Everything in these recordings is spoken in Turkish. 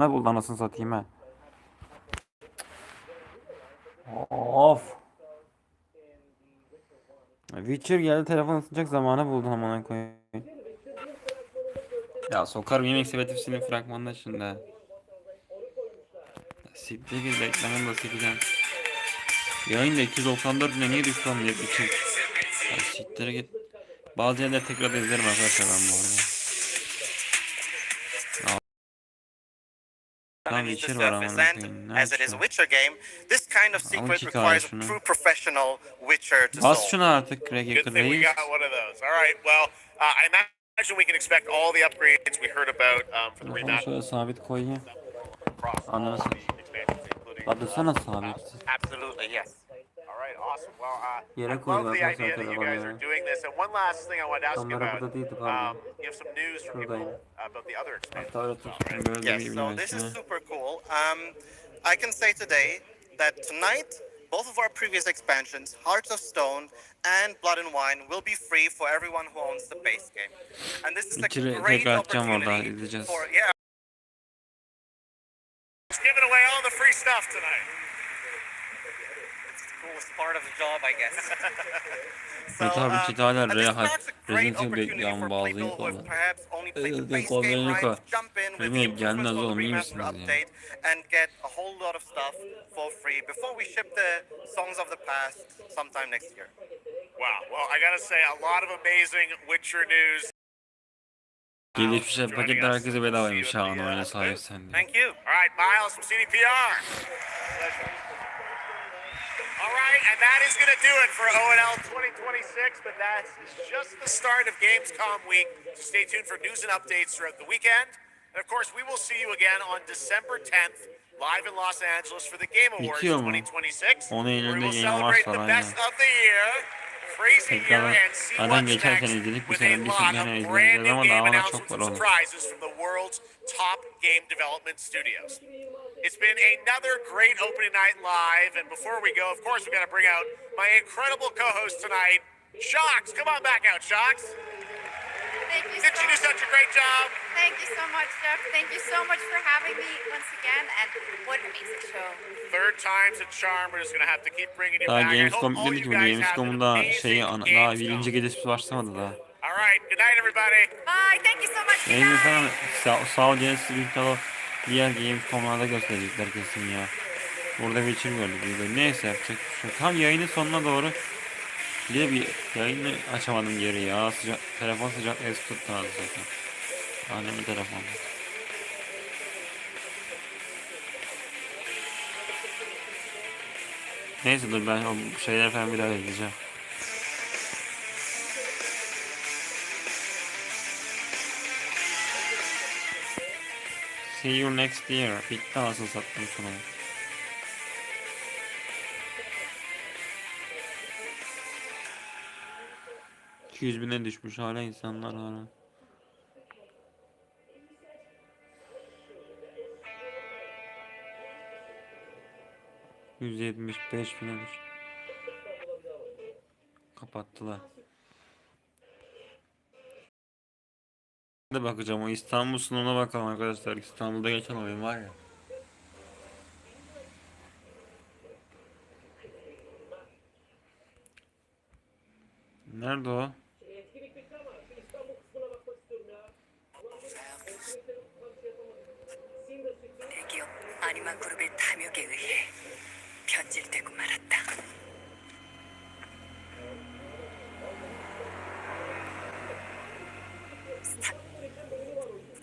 Ne buldu anasını satayım ha. Of. Witcher geldi, telefon ısıtacak zamanı buldu amına koyayım. Ya sokarım yemek sepeti fragmanında şimdi. Siktir git, reklamını da sikeceğim. Yayında 294 ne niye düştü lan diye için. Ya siktir git. Bazı yerler tekrar izlerim arkadaşlar ben bu arada. Tam Underneath the Witcher var surface, amına and koyayım. Ne as it is a yapacağım? Witcher game, this kind of Alın secret çıkar requires a şunu. true professional Witcher to Bas solve. şunu artık Good Cracker thing we Reis. got one of those. All right. Well, I imagine we can expect all the upgrades we heard about for the Telefonu remaster. şöyle sabit koyayım. Across all Ananı of satayım. the expansions, including. Adırsana sabit. Absolutely, yes. All right. Awesome. Well, I Yere love koydum the arkadaşlar idea that you guys telefonu are ya. doing this. And one last thing I wanted to ask you Kamera about. burada değildi pardon. You have some news from people Şuradaydı. about the other expansions. Hatta öyle as well, tuttum right? böyle Yes, bir so this is belki. super cool. I can say today that tonight, both of our previous expansions, Hearts of Stone and Blood and Wine, will be free for everyone who owns the base game. And this is a İçeri great tekrar açacağım orada, opportunity izleyeceğiz. for, yeah, Just giving away all the free stuff tonight. it's the coolest part of the job, I guess. Evet abi and cidden this Real sparks a great Resident Evil opportunity bekliyorum for bazı people who have insanlar. perhaps only played the base Kolları game, right, yok. to jump in with the Remake improvements gelmez of the oğlum, iyi remaster misiniz ya? update and get a whole lot of stuff for free before we ship the Songs of the Past sometime next year. Wow. Well, I gotta say, a lot of amazing Witcher news. Gelişmiş paketler herkese bedavaymış ha, ana oyuna sahipsen diye. Thank you. All right, Miles from CDPR. All right, and that is going to do it for ONL 2026, but that is just the start of Gamescom week. So stay tuned for news and updates throughout the weekend. And of course, we will see you again on December 10th, live in Los Angeles for the Game Awards Bitiyor mu? 2026. 10 Where we Eylül'de will Game Awards celebrate var the aynen. best of the year, crazy year, Tekrardan and see zaten what's geçen next sene izledik, bu with a sene bir lot sene of izleyeceğiz brand new ama game daha çok announcements var and oğlum. surprises from the world's top game development studios. It's been another great opening night live, and before we go, of course, we got to bring out my incredible co-host tonight, Shocks. Come on back out, Shocks. Thank you Did so you do much. such a great job? Thank you so much, Jeff. Thank you so much for having me once again, and what an amazing show. Third time's a charm. We're just gonna have to keep bringing you Daha back. I hope Gamescom all bitmedi you ki bu guys have an Gamescom'un da şeyi amazing daha Gamescom. birinci gecesi başlamadı daha. All right. Good night, everybody. Bye. Thank you so much. Good Yayını night. falan sağ ol Genesi büyük ihtimalle diğer Gamescom'larda gösterecekler kesin ya. Burada Witcher gördük. Neyse yapacak bir şey yok. Tam yayının sonuna doğru bir yayını açamadım geri ya. Sıcak, telefon sıcak es tuttu zaten. Annemin telefonu. Neyse dur ben o şeyler falan bir daha izleyeceğim. See you next year. Bitti nasıl sattım şunu. 200.000'e düşmüş hala insanlar hala. $175.000'e düştü. Kapattılar. Hadi bakacağım o İstanbul sunumuna bakalım arkadaşlar. İstanbul'da geçen oyun var ya. Nerede o? 대기업 아니마 그룹의 탐욕에 의해 변질되고 말았다.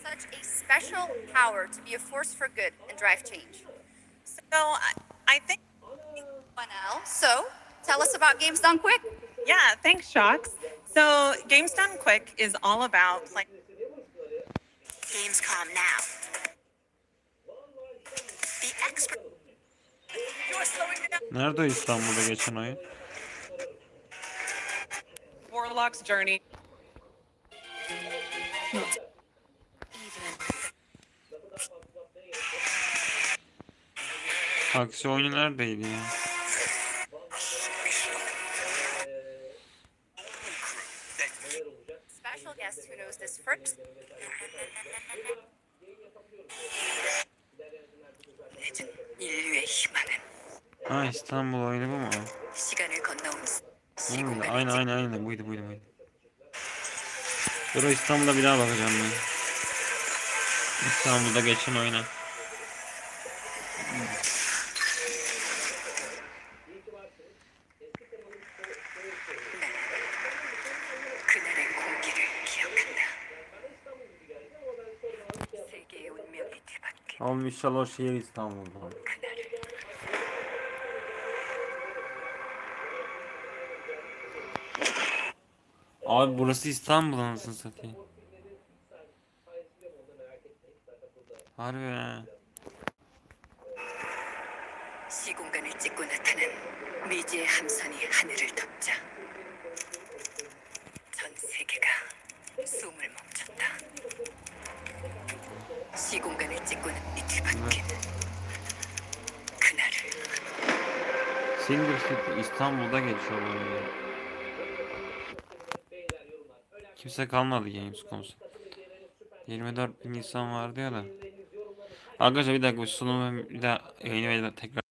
Such a special power to be a force for good and drive change. So I think, So, tell us about Games Done Quick. Yeah, thanks, Shocks. So, Games Done Quick is all about playing. Gamescom now. The expert. You're slowing me down. Nerede o İstanbul'da geçen oyun? Warlock's Journey. Taksi oyunu neredeydi ya? Special guest who knows this first. Ha, İstanbul oyunu bu mu? 시간을 건너온 Bu muydu? 시공간을 Aynen buydu. Dur, o İstanbul'da bir daha bakacağım ben. İstanbul'da geçen oyuna. 그날의 공기를 기억한다. 세계의 운명이 뒤바뀐 Oğlum inşallah o şehir İstanbul'da. 그날을 Abi burası İstanbul anasını satayım. Harbi ha. 시공간을 찍고 나타난 미지의 함선이 하늘을 덮자 전 세계가 숨을 멈췄다. 시공간을 찍고 나니 뒤바뀐 그날을 Single City İstanbul'da geçiyor bu oyun. Kimse kalmadı Gamescom'da. 24 bin insan var diyor da. Arkadaşlar bir dakika, bu sunumu bir daha yayını tekrar.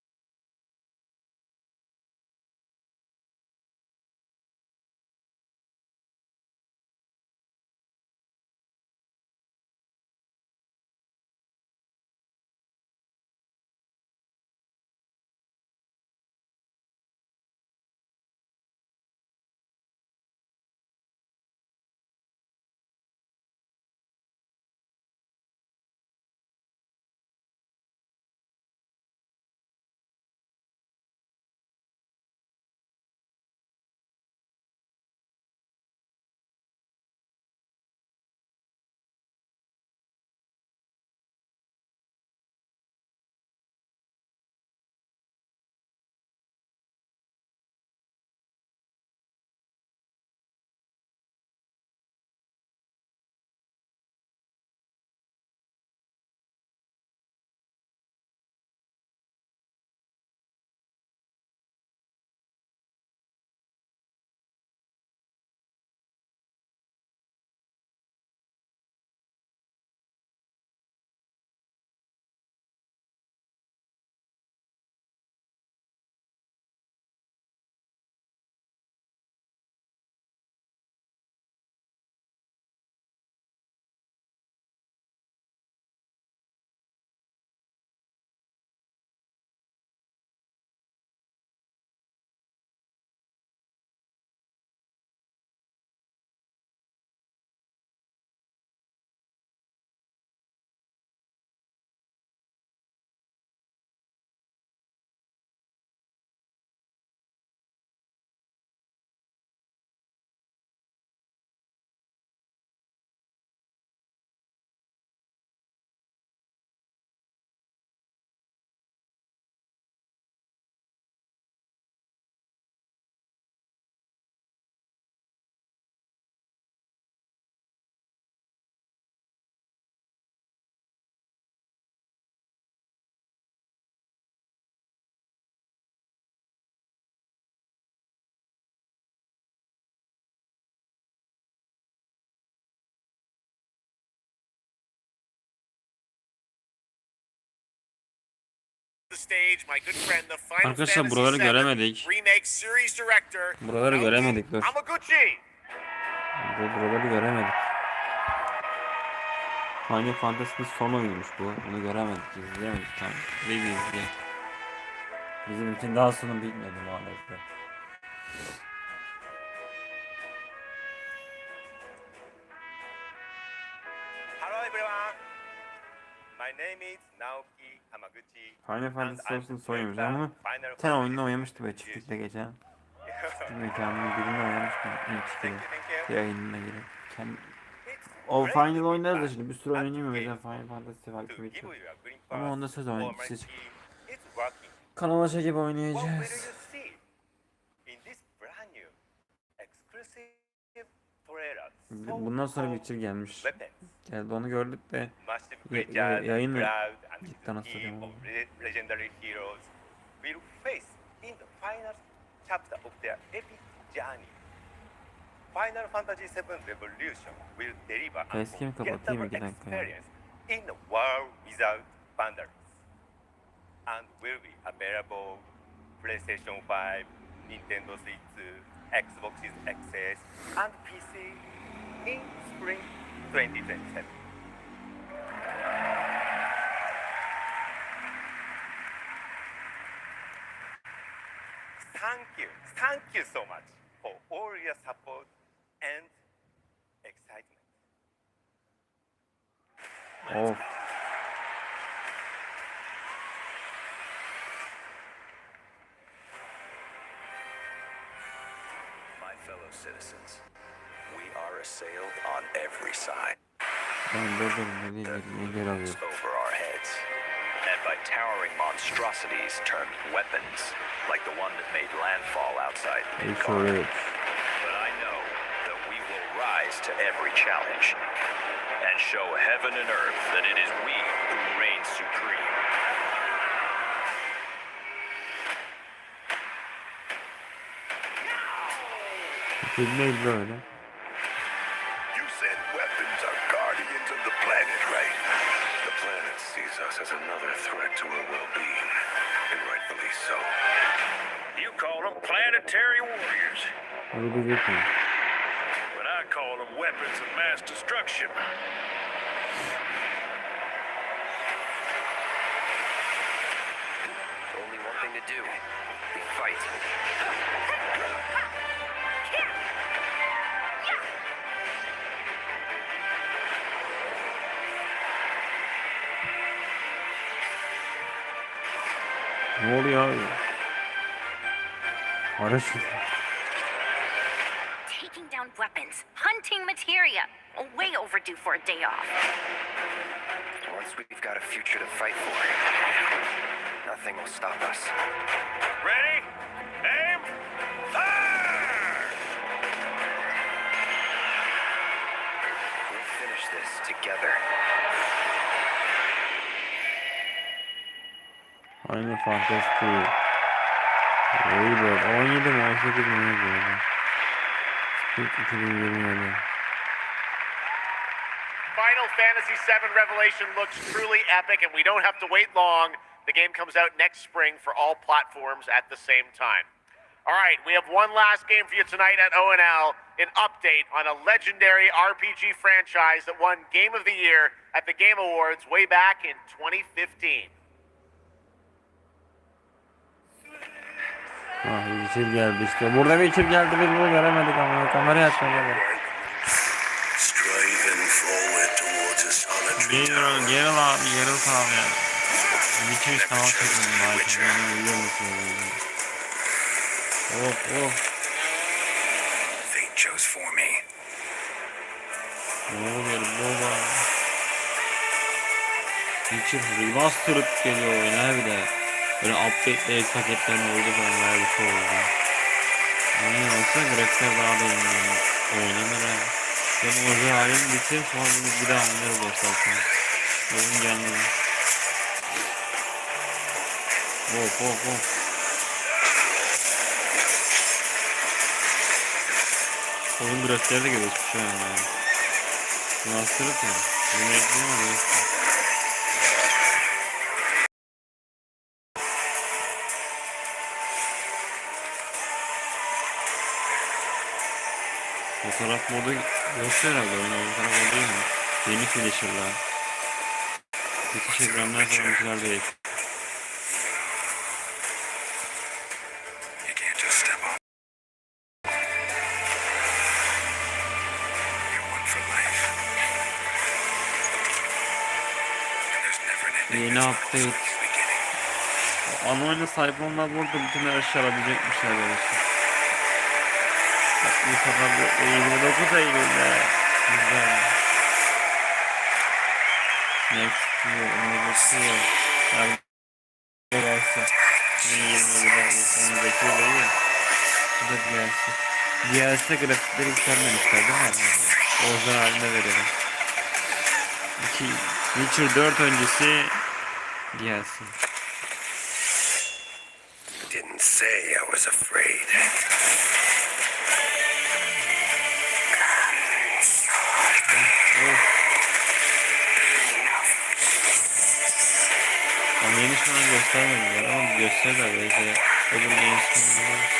The stage, my good friend, the Final Arkadaşlar Fantasy buraları VII göremedik. remake series director Buraları göremedik, dur. Hamaguchi. Buraları göremedik. Final Fantasy'nin son oyunmuş bu. Bunu göremedik, izleyemedik tam. Bir izleyelim. Bizim için daha sonu bitmedi maalesef. Hello everyone. My name is Naoki Hamaguchi. Final Fantasy and I'm olsun son oyunmuş. the Ama Final bir tane oyununu Fantasy oynamıştı böyle series. çiftlikte geçen. Çiftlik mekanının birinde oynamıştım. İlk Thank you. yayınına girip. Kendi... It's O great Final to oynarız da be şimdi bir sürü back oynayamıyor. O at yüzden Gamescom Final Fantasy to vakti give bitiyor. you a green Ama pass onda sezon for my ikisi çık. team. It's working. Kanala şey gibi What will you oynayacağız. see in this brand new exclusive trailer? Bundan sonra Witcher gelmiş. Weapons. Geldi, onu gördük de Massive Ya- creatures, yayın mı? Cloud, and Cidden the hatırlıyorum team of onu. legendary heroes will face in the final chapter of their epic journey. Final Fantasy VII Revolution will deliver an Eski mi kapatayım, unforgettable iki dakika ya? experience in a world without boundaries and will be available PlayStation 5, Nintendo Switch, Xbox XS, and PC in spring 2027. Thank you so much for all your support and excitement. Of. My fellow citizens, we are assailed on every side. Neler alıyor? Over our heads, and by towering monstrosities termed weapons, like the one that made landfall outside Midgard. But I know that we will rise to every challenge and show heaven and earth that it is we who reign supreme. Filmdeyiz böyle. You said weapons are guardians of the planet, right? The planet sees us as another threat to our well-being, and rightfully so. You call them planetary warriors, Öyle bir yapayım. but I call them weapons of mass destruction. Only one thing to do. We fight. Ne oluyor abi? Araç. Taking down weapons, hunting materia. Way overdue for a day off. Once we've got a future to fight for, nothing will stop us. Ready? Aim! Fire! We'll finish this together. Aynı fantastik. İyi böyle. 17 mi 18 mi ne böyle? Spring 2020 öyle. Final Fantasy VII Revelation looks truly epic, and we don't have to wait long. The game comes out next spring for all platforms at the same time. All right, we have one last game for you tonight at ONL, an update on a legendary RPG franchise that won Game of the Year at the Game Awards way back in 2015. Ah Witcher geldi işte. Burada Witcher geldi biz bunu göremedik ama kamerayı açmadı. Geril abi geril abi ya. Witcher hiç kanal çekmedim daha çok. Yani uyuyor musun? Of. Fate chose for me. Ne oluyor baba? Witcher remastered geliyor oyuna bir de. Böyle update'le paketlerin oldu falan bayağı bir şey oldu. Yani aslında grafikler daha da iyi oynanır ha. Ben orijinal halini bitireyim sonra bunu bir daha oynarız dostlar. Oyun gelmedi. Of. Oyun grafikleri de gelişmiş yani. Remastered ya. Bunu ekleyemez ya. Fotoğraf modu yoksa herhalde oyun fotoğraf modu değil mi? Yeni finisher'lar. Bitiş ekranlar falan bir şeyler değil. Yeni update. Ana oyuna sahip olanlar burada bütün her şey alabilecekmişler böyle işte. Bu sefer 29 Eylül'de güzel. Next year. Yani gelsin. 27'de önümüzdeki yıl oluyor. Bu da gelsin. DLC grafikleri yükselmemişler değil mi? Orijinal halinde verelim. Witcher 4 öncesi gelsin. Didn't say I was afraid. Ama yeni şu an göstermediler ama gösterirler belki. Öbür Gamescom'da.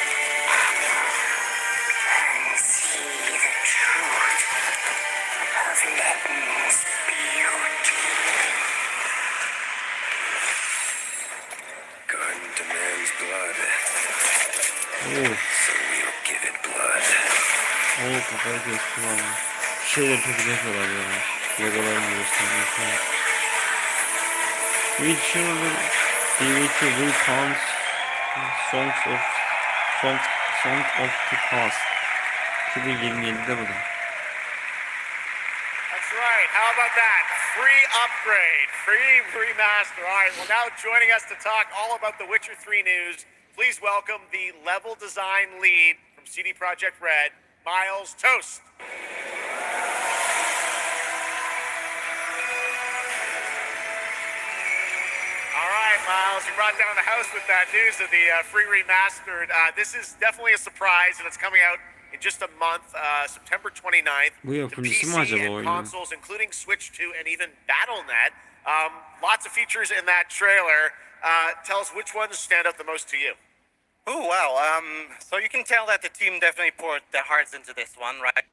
Garden demands blood, Of. so we'll give it blood. Oo kafayı kestim ama. Bir şeyler çok güzel yapıyorlar ya. Legolarını göstermek. Witcher will count songs of the past. 2027'de bu da. That's right. How about that? Free upgrade, free remaster. All right. Well, now joining us to talk all about the Witcher 3 news, please welcome the level design lead from CD Projekt Red, Miles Toast. All right, Miles, you brought down the house with that news of the free remastered. This is definitely a surprise, and it's coming out in just a month, September 29th, Bu to yapımcısı mı PC acaba and oyunun? consoles, including Switch 2 and even Battle.net. Lots of features in that trailer. Tell us which ones stand out the most to you. Oh, wow. So you can tell that the team definitely poured their hearts into this one, right?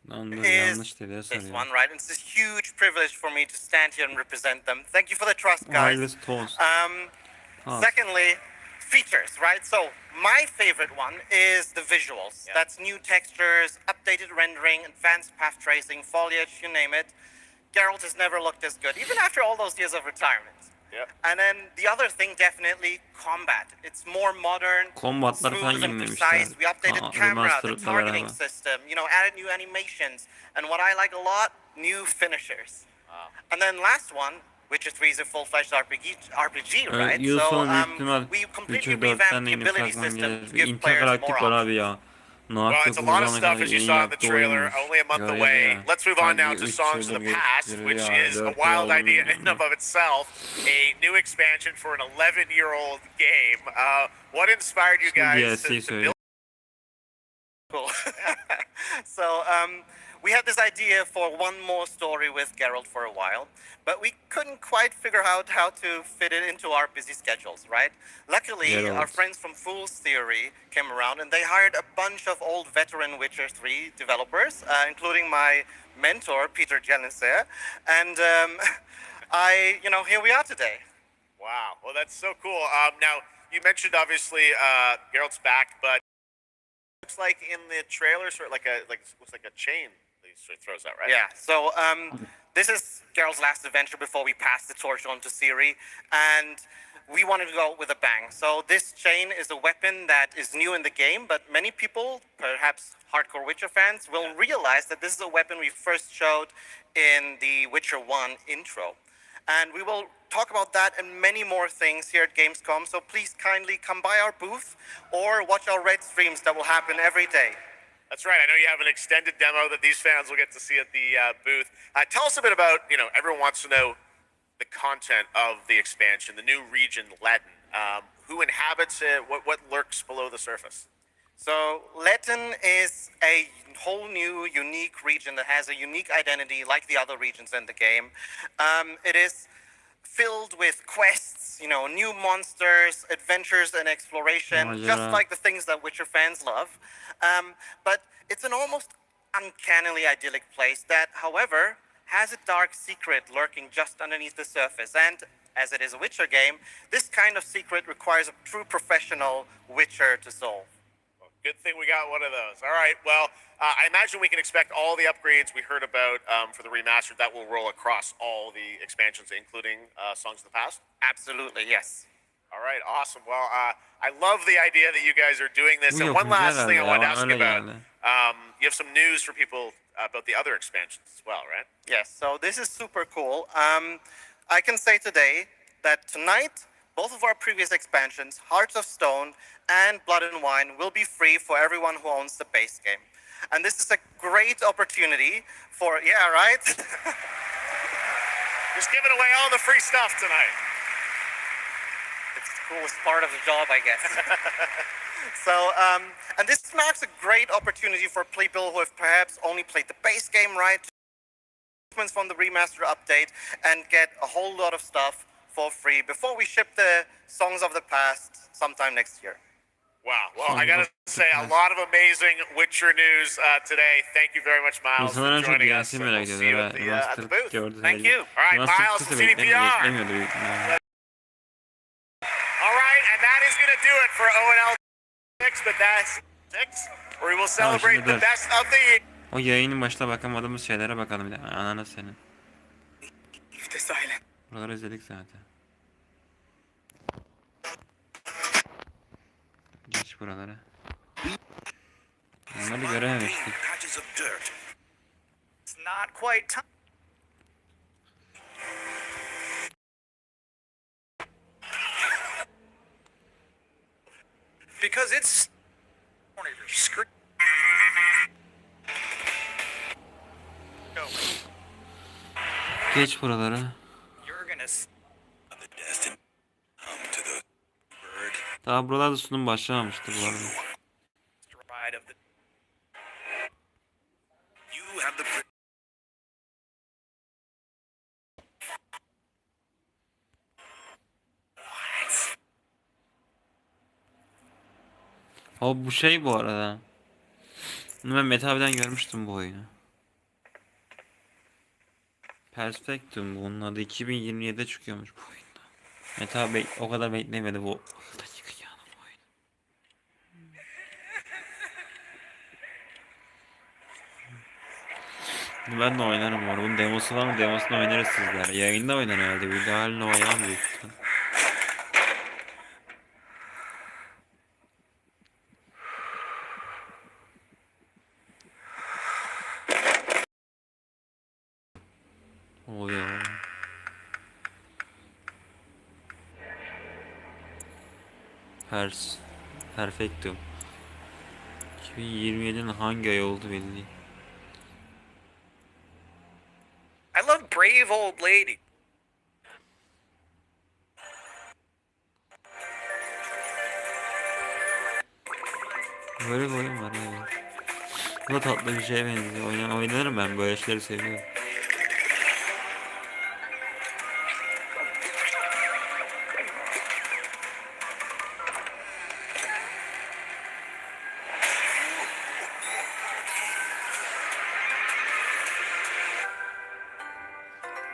Yanlış dedi This sanıyorum. one, right? It's a huge privilege for me to stand here and represent them. Thank you for the trust, guys. Ailesi tost. Secondly, features, right? So my favorite one is the visuals. Yeah. That's new textures, updated rendering, advanced path tracing, foliage, you name it. Geralt has never looked as good, even after all those years of retirement. Yep. And then the other thing, definitely combat. It's more modern, Kombatlar falan smooth and yenilemişler. precise. We updated camera, the Remastered'la targeting beraber. system, added new animations. And what I like a lot, new finishers. And then last one, Witcher 3 is a full-fledged RPG, right? Yıl So sonu büyük ihtimal we completely Witcher 4'ten revamped de the yeni ability fragman system gelir. to give players İnteraktif more var options. abi ya. Well, Naak'ta it's a lot of kullanana stuff, kadar as you iyi saw in the yaptı trailer, oyunmuş. only a month Ya, away. ya. Let's move on now Sanki to üç Songs of yıldır the Past, geçiriyor which ya, is a 4 yıl wild oldu idea in bilmiyorum. and of itself. A new expansion for an 11-year-old game. What inspired you Şimdi guys DLC to söyle. build? Cool. So we had this idea for one more story with Geralt for a while, but we couldn't quite figure out how to fit it into our busy schedules, right? Luckily, Geralt. our friends from Fool's Theory came around and they hired a bunch of old veteran Witcher 3 developers, including my mentor, Peter Genesi. And here we are today. Wow. Well, that's so cool. Now, you mentioned obviously Geralt's back, but looks like in the trailer, sort of looks like a chain that he sort of throws out, right? Yeah, so this is Geralt's last adventure before we pass the torch on to Ciri, and we wanted to go with a bang. So this chain is a weapon that is new in the game, but many people, perhaps hardcore Witcher fans, will realize that this is a weapon we first showed in the Witcher 1 intro. And we will talk about that and many more things here at Gamescom, so please kindly come by our booth or watch our Red streams that will happen every day. That's right. I know you have an extended demo that these fans will get to see at the booth. Tell us a bit about, everyone wants to know the content of the expansion, the new region, Letten. Who inhabits it? What lurks below the surface? So Letten is a whole new, unique region that has a unique identity like the other regions in the game. It is filled with quests, new monsters, adventures, and exploration, just like the things that Witcher fans love. But it's an almost uncannily idyllic place that, however, has a dark secret lurking just underneath the surface. And as it is a Witcher game, this kind of secret requires a true professional Witcher to solve. Good thing we got one of those. All right. Well, I imagine we can expect all the upgrades we heard about for the remastered that will roll across all the expansions, including Songs of the Past. Absolutely, yes. All right. Awesome. Well, I love the idea that you guys are doing this. Bu And one last yapımcı thing I herhalde wanted to ya, ask öyle about. geldi. You have some news for people about the other expansions as well, right? Yes, so this is super cool. I can say today that tonight, both of our previous expansions, Hearts of Stone and Blood and Wine, will be free for everyone who owns the base game. And this is a great opportunity for, yeah, right? Just giving away all the free stuff tonight. It's the coolest part of the job, I guess. So, and this marks a great opportunity for people who have perhaps only played the base game, right? From the remaster update and get a whole lot of stuff for free before we ship the Songs of the Past sometime next year. Wow. Well, I gotta say, a lot of amazing Witcher news today. Thank you very much, Miles, İnsanlar for en çok joining us. Genesi'yi And merak we'll see you ediyorlar at ve the, at the Master booth. gördü. Thank you. All right, Master Miles kimse from CDPR. beklemiyordu büyük ihtimalle. All right, and that is going to do it for ONL 6, but that's 6, where we will celebrate the best of the year. O yayının başta bakamadığımız şeylere bakalım bir de. Ananı senin. Buraları izledik zaten. Geç buralara. Bunları görememiştik. It's not quite time. Because it's screen. Geç buralara. You're gonna Daha buralarda sunum başlamamıştı bu arada. ride of the. You have the. O bu şey bu arada. Bunu ben Meta abiden görmüştüm bu oyunu. Perspectum bunun adı 2027'de çıkıyormuş bu oyunda. Meta abi o kadar beklemedi bu. Ben de oynarım var. Bunun demosu var mı? Demosunu oynarız sizler. Yayında oynar herhalde. Video halini oynamam büyük ihtimal. Oluyor. Perfectum. 2027'nin hangi ay oldu belli değil. I love brave old lady. Böyle bir oyun var ya. Bu da tatlı bir şeye benziyor. Oynarım ben böyle şeyleri seviyorum.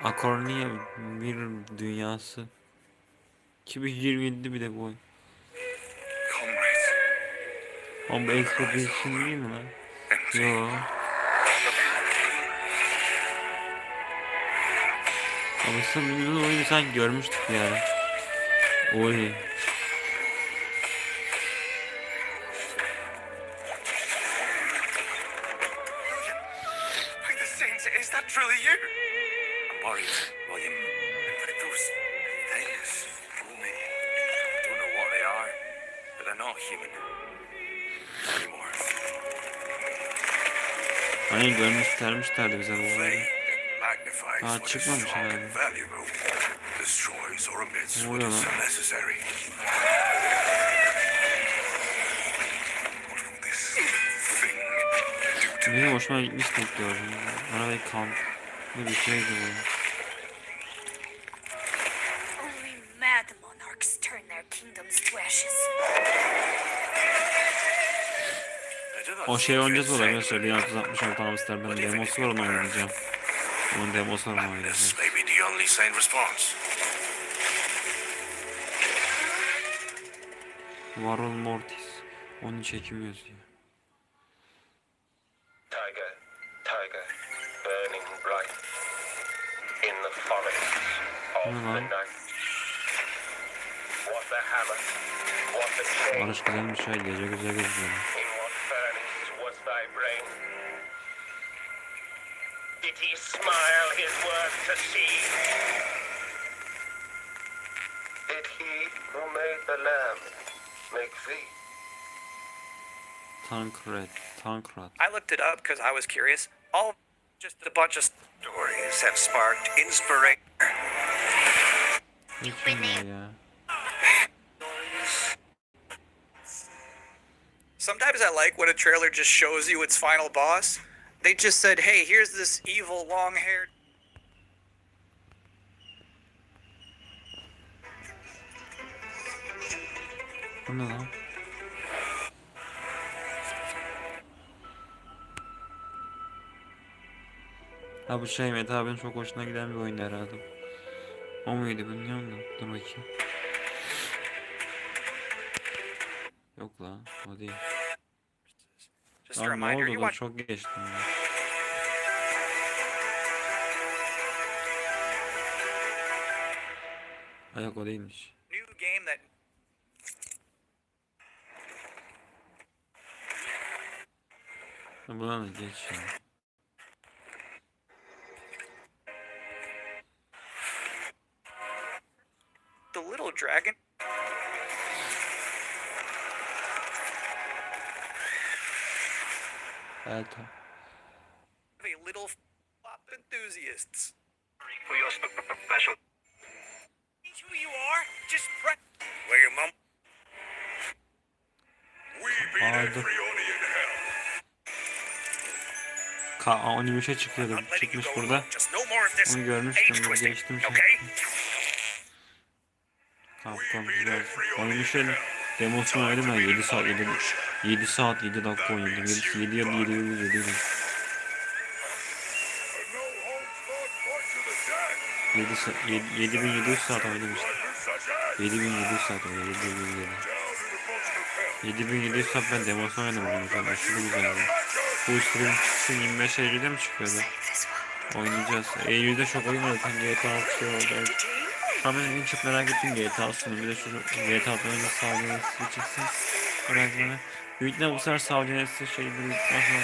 Akornia bir dünyası. 2027'de bir de bu oyun. Ama bu Expedition değil mi lan? Yo. Ama sanırım bu oyunu sanki görmüştük yani. Oy. Is that truly you? I'm worried, William. Those things fool me. I don't know what they are, but they're not human anymore. Hani görmüşlerdi bize bu oyunu. Magnifies Aa what is çıkmamış strong herhalde. and valuable. Destroys or omits Ne what oluyor is lan? unnecessary. What will this thing do to me? Benim hoşuma gitmişti ilk gördüm. Arabayı kamp. Bu bir şeydi bu. Only mad monarchs turn their kingdoms to ashes. O şey oynayacağız bu arkadaşlar. 1666 Amsterdam demosu var, onu oynayacağım. Onun demosu var, onu oynayacağım. This may be the only sane response. Varol Mortis. Onun çekimi yazıyor. Tiger, tiger, burning bright in the forests of the night. What the hammer, what the chain, Barış güzel bir şey, gece güzel gözüküyor. in what furnace was thy brain? Did he smile his work to see? Did he who made the lamb make thee? Tankrat. I looked it up because I was curious. All just a bunch of stories have sparked inspiration. Hiç bilmiyor ya. Sometimes I like when a trailer just shows you its final boss. They just said, hey, here's this evil long-haired... Bu ne lan? Ha bu şey Mete abinin çok hoşuna giden bir oyun herhalde. O muydu bilmiyorum da. Dur bakayım. Yok lan o değil. Just a Lan ne reminder, oldu you da watch çok geçtim ya. Ha yok o değilmiş. new game that Ha, buna da geç ya. the little dragon. Evet. A little flop enthusiasts. For your special. Teach who you are. Just press. Where your mom. Vardı. Ka bir şey çıkıyordu. Çıkmış burada. Just no more of this Onu görmüştüm. age Bunu twisting, geçtim şey. okay? Capcom güzel. Oyunu şey demosunu oynadım ben 7 saat 7 saat 7 dakika oynadım. 7 ya da 7 7700 saat oynadım işte. 7700 saat oynadım. 7700 saat ben demosunu oynadım onu şu an aşırı güzel oldu. Bu stream çıksın 25 Eylül'de mi çıkıyordu? Oynayacağız. Eylül'de çok oyun var zaten GTA 6 şey oldu. Ama en çok merak ettiğim GTA 6'sını bir de şu GTA 6'nın Savcı Genesi çıksın. Merak etme. Büyükler bu sefer Savcı Genesi şeyleri yükten sonra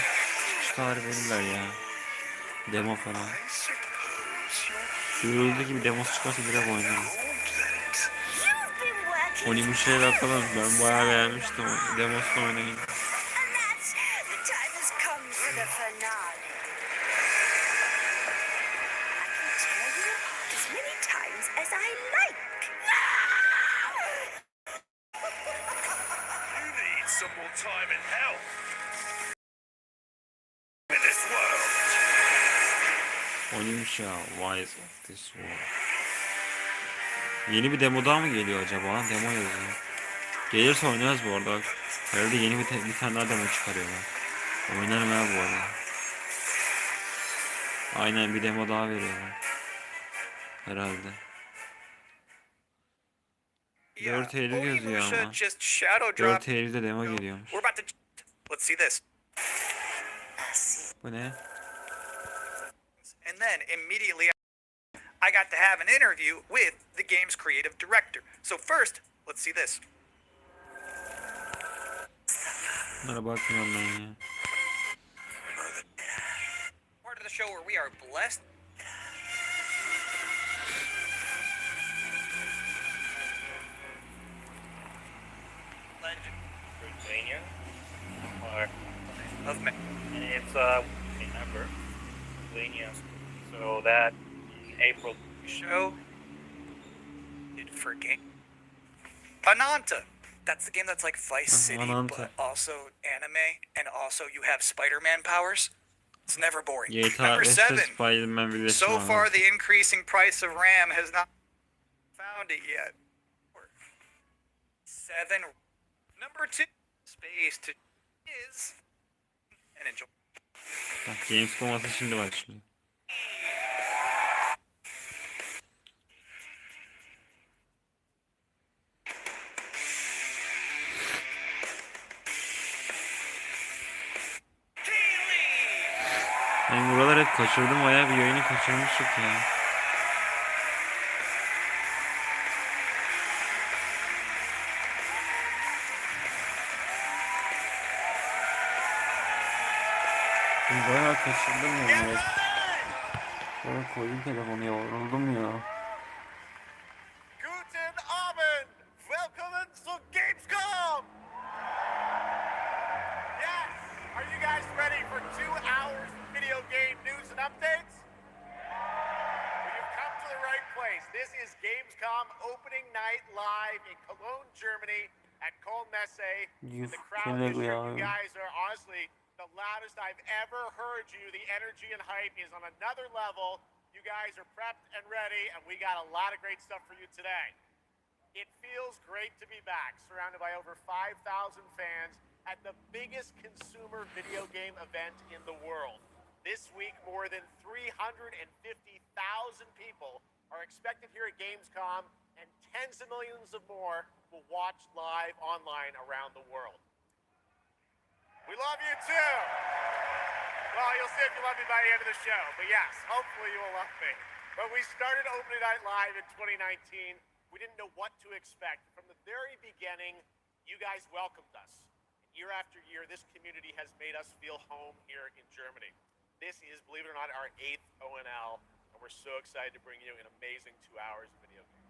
çıkış tarihi verirler ya. Demo falan. Duyuruldu gibi demosu çıkarsa direkt oynarım. Onu bir şeyler atalım. Ben bayağı beğenmiştim. Demosunu oynayın. Some more time in hell. In this world. Oyunmuş ya. Wise of this world. Yeni bir demo daha mı geliyor acaba? Demo yazıyor. Gelirse oynarız bu arada. Herhalde yeni bir tane daha demo çıkarıyorlar. Oynarım ya bu arada. Aynen bir demo daha veriyorlar. Herhalde. 4 Eylül yazıyor ama. Just shadow 4 drop. Eylül'de demo geliyormuş. We're about to. Let's see this. Bu ne? And then immediately I got to have an interview with the game's creative director. So first, let's see this. Bunlara bakmıyorum ben ya. Part of the show where we are blessed. Legend. Pennsylvania, or Of me. and it's remember Pennsylvania, so that in April. Show. Did for game. Ananta. That's the game that's like Vice City, Ananta. but also anime, and also you have Spider-Man powers. It's never boring. GTA Number 5'te 7. Spider-Man birleşimi So var. far, the increasing price of RAM has not found it yet. 7. Number 2. Space to is and enjoy. Bak Gamescom atı şimdi başlıyor. Ben buraları hep kaçırdım, bayağı bir yayını kaçırmıştık ya. Ben bayağı kaçırdım ya. Sonra koydum telefonu, yoruldum ya. Guten Abend! Welcome to Gamescom! Yes! Are you guys ready for 2 hours of video game news and updates? Well, you've come to the right place. This is Gamescom opening night live in Cologne, Germany at Messe. The crowd this year, you guys are honestly the loudest I've ever heard you. The energy and hype is on another level. You guys are prepped and ready, and we got a lot of great stuff for you today. It feels great to be back, surrounded by over 5,000 fans at the biggest consumer video game event in the world. This week, more than 350,000 people are expected here at Gamescom, and tens of millions of more will watch live online around the world. We love you too. Well, you'll see if you love me by the end of the show, but yes, hopefully you will love me. When we started Opening Night Live in 2019, we didn't know what to expect. From the very beginning, you guys welcomed us. And year after year, this community has made us feel home here in Germany. This is, believe it or not, our 8th ONL, and we're so excited to bring you an amazing 2 hours of video games.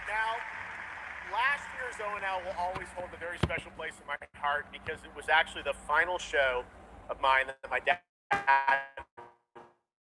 Now, last year's ONL will always hold a very special place in my heart because it was actually the final show of mine that my dad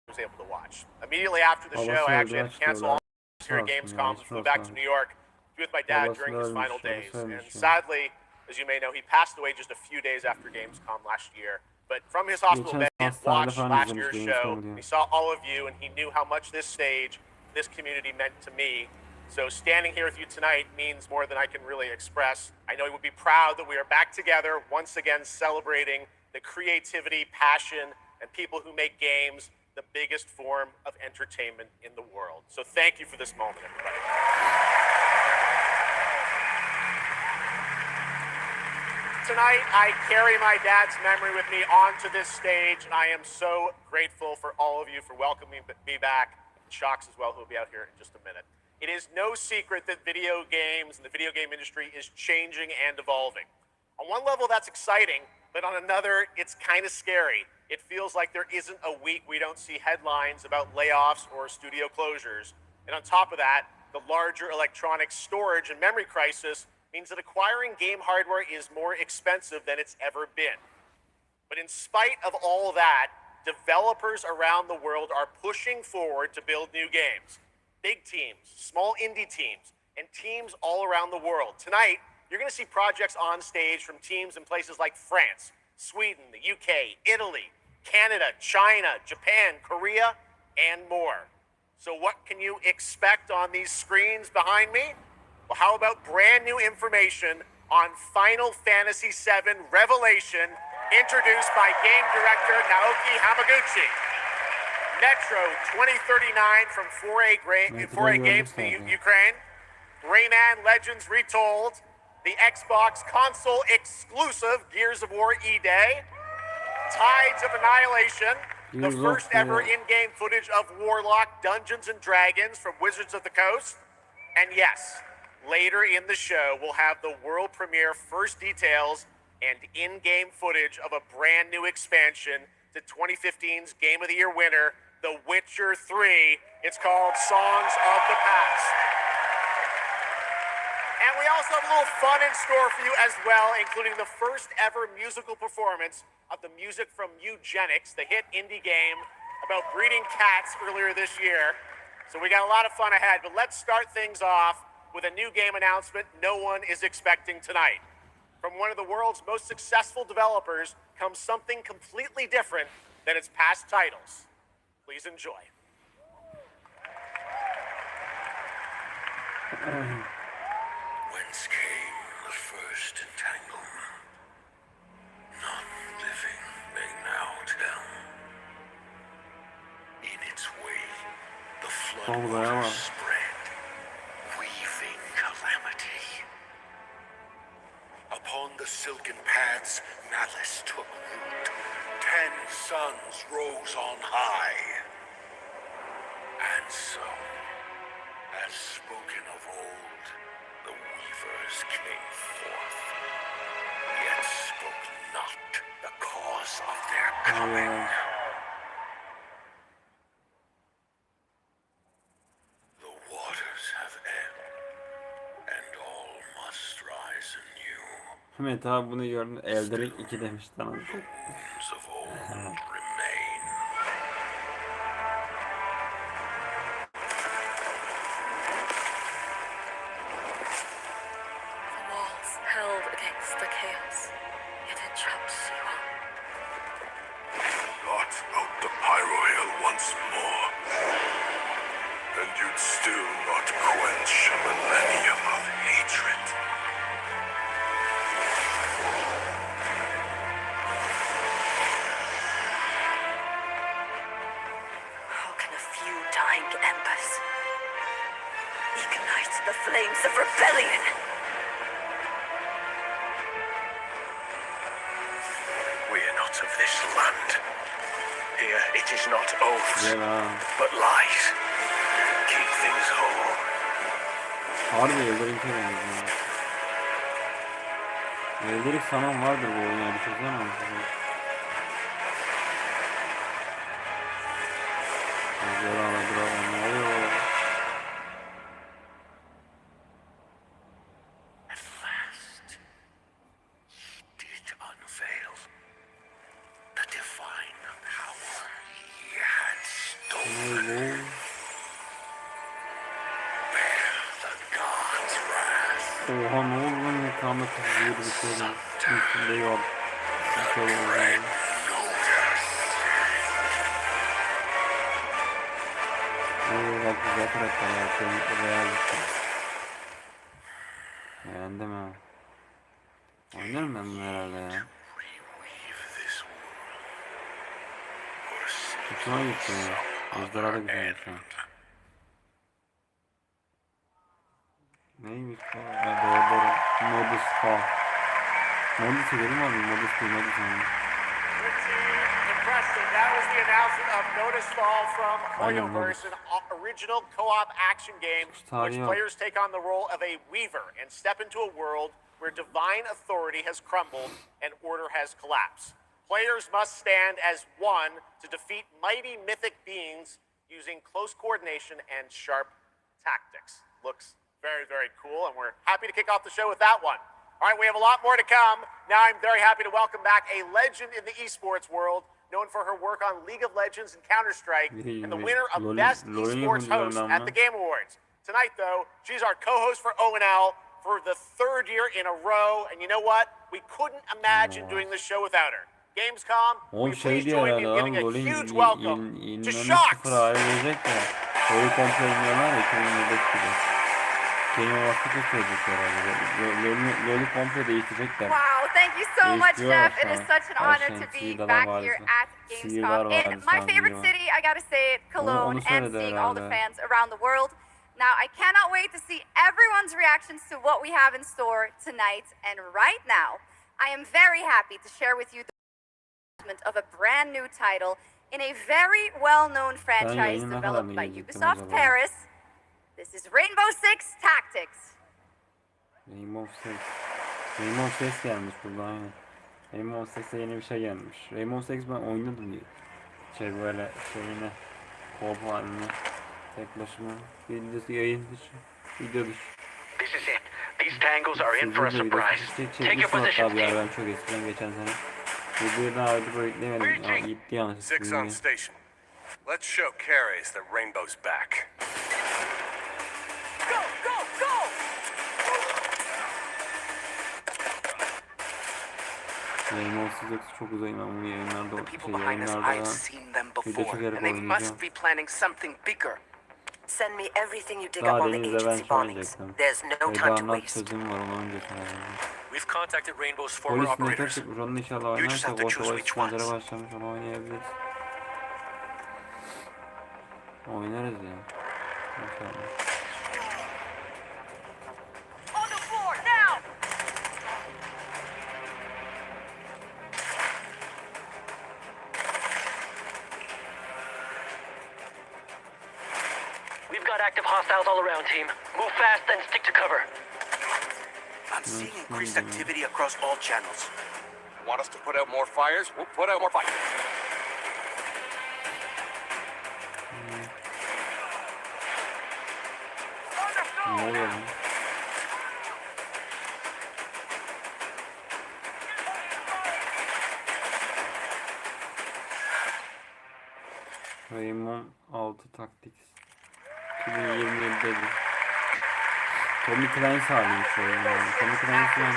was able to watch. Immediately after the show, I actually had to cancel all here at Gamescom to flew back to New York to be with my dad during his final days. And sadly, as you may know, he passed away just a few days after Gamescom last year. But from his hospital bed, he watched last year's show. He saw all of you, and he knew how much this stage, this community meant to me. So standing here with you tonight means more than I can really express. I know he would be proud that we are back together, once again celebrating the creativity, passion, and people who make games the biggest form of entertainment in the world. So thank you for this moment, everybody. Tonight, I carry my dad's memory with me onto this stage, and I am so grateful for all of you for welcoming me back, and Shocks as well, who will be out here in just a minute. It is no secret that video games and the video game industry is changing and evolving. On one level, that's exciting, but on another, it's kind of scary. It feels like there isn't a week we don't see headlines about layoffs or studio closures. And on top of that, the larger electronic storage and memory crisis means that acquiring game hardware is more expensive than it's ever been. But in spite of all that, developers around the world are pushing forward to build new games. Big teams, small indie teams, and teams all around the world. Tonight, you're going to see projects on stage from teams in places like France, Sweden, the UK, Italy, Canada, China, Japan, Korea, and more. So what can you expect on these screens behind me? Well, how about brand new information on Final Fantasy VII Revelation, introduced by game director Naoki Hamaguchi. Metro 2039 from 4A Games, Ukraine. Rayman Legends Retold. The Xbox console exclusive Gears of War E-Day. Tides of Annihilation. The first ever in-game footage of Warlock Dungeons and Dragons from Wizards of the Coast. And yes, later in the show, we'll have the world premiere first details and in-game footage of a brand new expansion to 2015's Game of the Year winner, The Witcher 3. It's called Songs of the Past. And we also have a little fun in store for you as well, including the first ever musical performance of the music from Eugenics, the hit indie game about breeding cats earlier this year. So we got a lot of fun ahead, but let's start things off with a new game announcement no one is expecting tonight. From one of the world's most successful developers comes something completely different than its past titles. Please enjoy. Whence came the first entanglement? None living may now tell. In its wake, the floodwaters spread, weaving calamity. Upon the silken paths, malice took root. 10 suns rose on high. And so, as spoken of old, the weavers came forth, yet spoke not the cause of their coming. The waters have ebbed, and all must rise anew. Evet abi bunu gördüm. Elderik 2 demiş tamam. Wounds of old remain. Held against the chaos, yet entrapped Siwa. Blot out the pyro hill once more. And you'd still not quench a millennium of hatred. How can a few dying embers ignite the flames of rebellion? We are not of this land. Here it is not oaths, but lies. Keep things whole. Harbi Elder'in kere Elder'in falan vardır bu oyun ya. Düşünsene ama. At last, he did unveil the divine power he had stolen. Bear the god's wrath. Oha ne oldu lan ekranda kızıyordu bir şeyden. Üstünde yok. Red Lotus. Bak güzel karakter ya. Kesinlikle real bir şey. Beğendim ha. Oynarım ben bunu herhalde ya. Hoşuma gitti ya. Ejderha da güzelmiş ha. Neymiş bu? Ha, doğru. Modus fa. Modus edelim abi. Modus değil. Modus abi. Impressive. That was the announcement of Notice Fall from Oyunverse, an original co-op action game in which players take on the role of a weaver and step into a world where divine authority has crumbled and order has collapsed. Players must stand as one to defeat mighty mythic beings using close coordination and sharp tactics. Looks very, very cool, and we're happy to kick off the show with that one. All right, we have a lot more to come. Now I'm very happy to welcome back a legend in the esports world, known for her work on League of Legends and Counter-Strike, and the winner of Best Esports Host at the Game Awards. Tonight, though, she's our co-host for ONL for the third year in a row, and you know what? We couldn't imagine doing this show without her. Gamescom, will you please join me in giving a huge welcome to Shocks! Oyun komple oynuyorlar ya 2025 gibi. Kelime vakti kesecek herhalde. LoL'ü komple değiştirecekler. Wow, thank you so much, Jeff. It is such an honor to be Sihirler back var here bizim. at Sihirler Gamescom var in bizim, my favorite sihirler. city. I gotta say it, Cologne, Onu and söyledi seeing all the herhalde. fans around the world. Now, I cannot wait to see everyone's reactions to what we have in store tonight. And right now, I am very happy to share with you the announcement of a brand new title in a very well-known franchise yayını ne kadar developed by geciktim Ubisoft acaba? Paris. This is Rainbow Six Tactics. Rainbow Six. Rainbow Six gelmiş burada aynen. Rainbow Six'e yeni bir şey gelmiş. Rainbow Six ben oynadım diye. Şey böyle şeyine co-op halinde. Tek başıma. Videosu yayın dışı. Video dışı. This is it. These tangles are in for a surprise. Take your Çekmiştim positions, hatta bir team. ara ben çok eskiden geçen sene. Videoyu daha önce böyle ekleyemedim. Ya, gitti yanlış. Six on station. Let's show Cares that Rainbow's back. Go, go, go! Rainbow Six çok uzayım ben bunu yayınlarda The people behind us, I've seen them video before, çekerek and they oynayacağım. must be planning something bigger. Send me everything you dig Daha up on the denizde ben agency şey bombings. oynayacaktım. There's no time to Vedanat waste. sözüm var onu oynayacağım. We've contacted Rainbow's former Polis metal operators. çıkmış onu inşallah You just have oynarsak to choose orta which başlıklara ones. başlamış onu oynayabiliriz. Oynarız ya. İnşallah. On the floor, now! We've got active hostiles all around, team. Move fast, then stick to cover. I'm seeing increased activity across all channels. Want us to put out more fires? We'll put out more fires. Ne oluyor lan? Raymond 6 Tactics 2027 dedi. Tommy Klein sağlamış oyunu yani. Tommy Klein şu an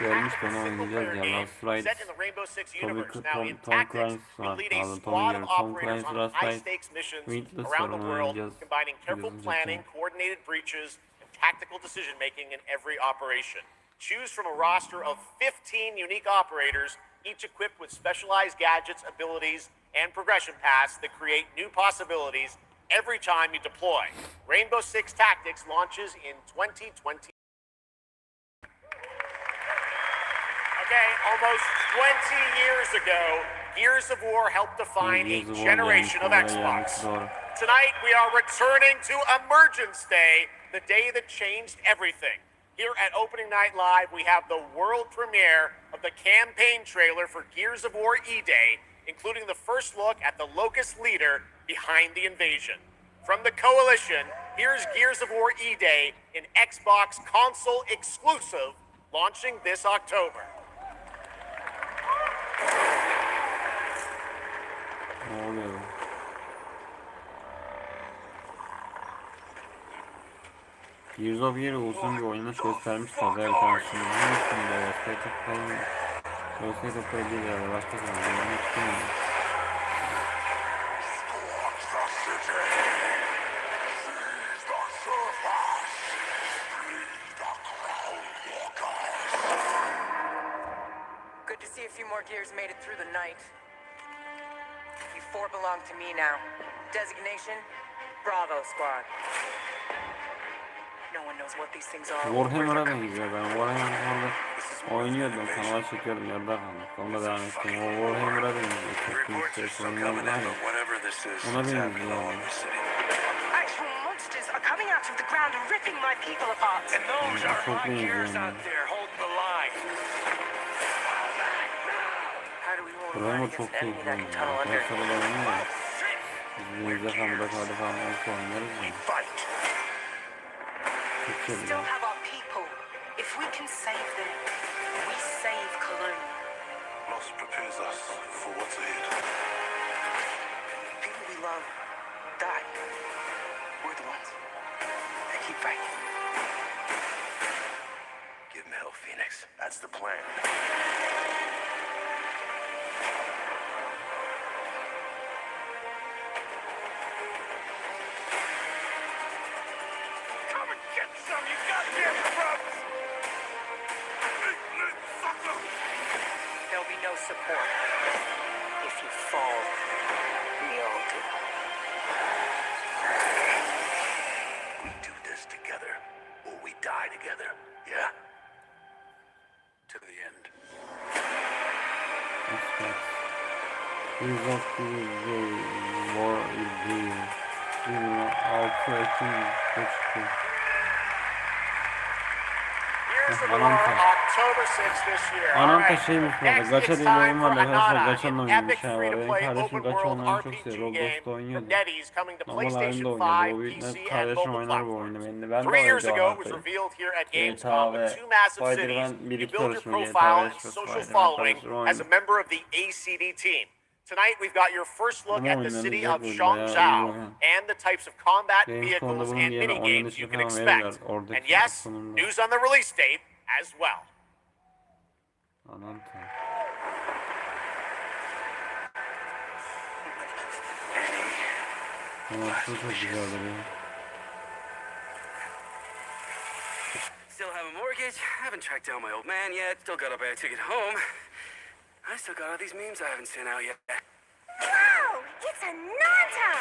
Gelmişti onu oynayacağız ya. Last Ride. set in the Rainbow Six Tom universe. Now, in Clancy tactics, var. you'll lead a Pardon squad of Tom operators Clancy on Last Ride. high-stakes missions Wheatless var around the onu world, oynayacağız. combining careful Yazın planning, zaten. coordinated breaches, and tactical decision-making in every operation. Choose from a roster of 15 unique operators, each equipped with specialized gadgets, abilities, and progression paths that create new possibilities every time you deploy. Rainbow Six Tactics launches in 2020. Okay, almost 20 years ago, Gears of War helped define a generation of Xbox. Tonight, we are returning to Emergence Day, the day that changed everything. Here at Opening Night Live, we have the world premiere of the campaign trailer for Gears of War E-Day, including the first look at the Locust leader behind the invasion. From the Coalition, here's Gears of War E-Day, an Xbox console exclusive, launching this October. Ne oluyor? Gears of War uzun bir oynanış göstermişlerdi her tanesini. Hangisinde ya? State of Play mi? Yok, State of Play değil ya. Başka sanırım. Ben unuttum onu. Good to see a few more Gears made it through the night. You four belong to me now. Designation, Bravo Squad. No one knows what these things are. Warhammer'a benziyor. Ben Warhammer'da oynuyordum. Kanala çekiyordum. Yarıda kaldım. Onunla devam ettim. O Warhammer'a benziyor. Çektiğim süresi oynayan var ya. Ona benziyor yani. Actual monsters are coming out of the ground and ripping my people apart. And those are Çok my benziyor Gears yani. out there holding the line. How do we hold the line Warhammer against çok an enemy keyifli that can oynuyor. tunnel under? Arkadaşlar da oynuyor ya. Biz yüzde falan da kaldı falan olsa oynarız ya. Çok We sevdim. still have our people. If we can save them, we save Cologne. Loss prepares us for what's ahead. People we love die. We're the ones that keep fighting. Give him hell, Phoenix. That's the plan. Come and get some, you goddamn grubs! There'll be no support. If you fall, we all do. We do this together, or we die together. Yeah? To the end. Gears of War İddiği 6 Ekim'de çıktı. Gears of War, October 6th this year. Ananta şeymiş burada. Next, Gacha it's diye bir oyun time var for arkadaşlar. Anata, Gacha'nın an oyunu epic şey var. Benim free-to-play kardeşim open Gacha world oynamayı çok RPG seviyor. game Roblox'ta from oynuyordu. NetEase coming to Normal oyunda PlayStation oynuyordu. 5, O büyük PC, and kardeşim mobile oynar bu platforms. oyunu. Ben de 3 years oynayacağım ago, it was Anata'yı. revealed here at GTA Gamescom with ve 2 massive cities. Spider-Man You 1-2 build your arasında GTA profile 5 and ve social Spider-Man following karıştırma as a oyunu. member of the ACD team. Tonight, we've got your first look Ama at the city oynanacak of böyle Shangzhou bayağı iyi oyun. and the types of combat Gamescom'da vehicles bunun and yerine mini games oynanışını you can falan verirler expect. oradaki And yes, sunumda. news on the release date as well. Ananta. Ananta çok güzel duruyor. Still have a mortgage, haven't tracked down my old man yet, still got a bad ticket home. I still got all these memes I haven't sent out yet. Oh, it's a Nanta!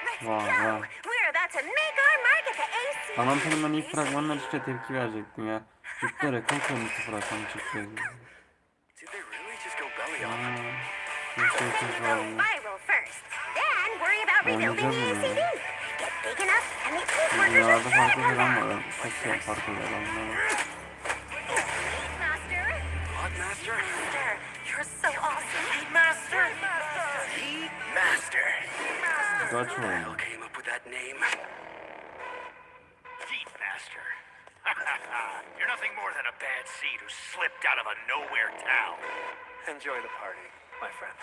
Let's Vay go! vay. We're about to make our mark at the AC. Ananta'nın ben ilk fragmanına işte tepki verecektim ya. Ciddi rekor kırmıştı fragmanı çıktı. Did they really just go belly up? Go viral first, then worry about rebuilding the ACD. Get big enough, and the peace workers will Dünyada farklı come falan back. var. Çok şey farklı adamlar. Master, What, Master? Master, you're so awesome. Master! Master! Gacha Who the oyunu. hell came up with that name? Feet Master. You're nothing more than a bad seed who slipped out of a nowhere town. Enjoy the party, my friend.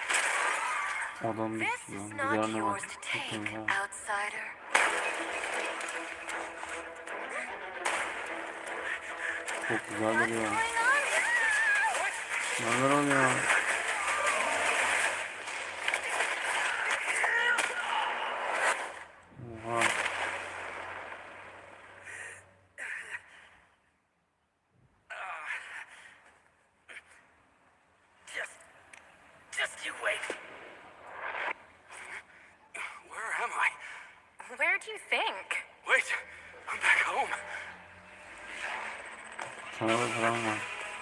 Adam This düştü is lan. not Güzel ne yours var? to Çok take, iyi, ha. outsider. Çok güzel duruyor. Neler oluyor? Oha. Just you wait. Where am I? Where do you think? Wait, I'm back home. Sana da falan var.